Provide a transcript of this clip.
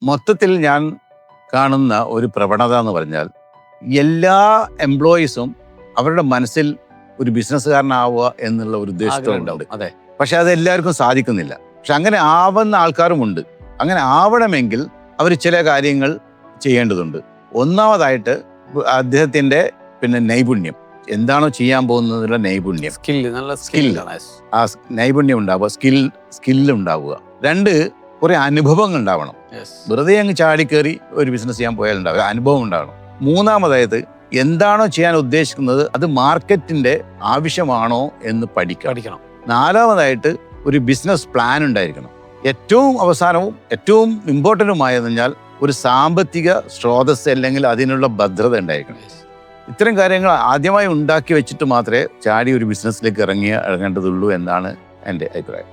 മൊത്തത്തിൽ ഞാൻ കാണുന്ന ഒരു പ്രവണത എന്ന് പറഞ്ഞാൽ എല്ലാ എംപ്ലോയീസും അവരുടെ മനസ്സിൽ ഒരു ബിസിനസ്സുകാരനാവുക എന്നുള്ള ഒരു ഉദ്ദേശമുണ്ട്. അതെ, പക്ഷെ അത് എല്ലാവർക്കും സാധിക്കുന്നില്ല. പക്ഷെ അങ്ങനെ ആവുന്ന ആൾക്കാരുമുണ്ട്. അങ്ങനെ ആവണമെങ്കിൽ അവർ ചില കാര്യങ്ങൾ ചെയ്യേണ്ടതുണ്ട്. ഒന്നാമതായിട്ട് അദ്ദേഹത്തിൻ്റെ നൈപുണ്യം എന്താണോ ചെയ്യാൻ പോകുന്നതിലുള്ള നൈപുണ്യം, ആ നൈപുണ്യം ഉണ്ടാവുക, സ്കില്ല് ഉണ്ടാവുക. 2, കുറെ അനുഭവങ്ങൾ ഉണ്ടാവണം. വെറുതെ അങ്ങ് ചാടിക്കേറി ഒരു ബിസിനസ് ചെയ്യാൻ പോയാൽ ഉണ്ടാവുക, അനുഭവം ഉണ്ടാവണം. 3-മതായത് എന്താണോ ചെയ്യാൻ ഉദ്ദേശിക്കുന്നത് അത് മാർക്കറ്റിന്റെ ആവശ്യമാണോ എന്ന് പഠിക്കണം. 4-മതായിട്ട് ഒരു ബിസിനസ് പ്ലാൻ ഉണ്ടായിരിക്കണം. ഏറ്റവും അവസാനവും ഏറ്റവും ഇമ്പോർട്ടൻറ്റുമായെന്ന് പറഞ്ഞാൽ ഒരു സാമ്പത്തിക സ്രോതസ് അല്ലെങ്കിൽ അതിനുള്ള ഭദ്രത ഉണ്ടായിരിക്കണം. ഇത്തരം കാര്യങ്ങൾ ആദ്യമായി ഉണ്ടാക്കി വെച്ചിട്ട് മാത്രമേ ചാടി ഒരു ബിസിനസ്സിലേക്ക് ഇറങ്ങേണ്ടതുള്ളൂ എന്നാണ് എൻ്റെ അഭിപ്രായം.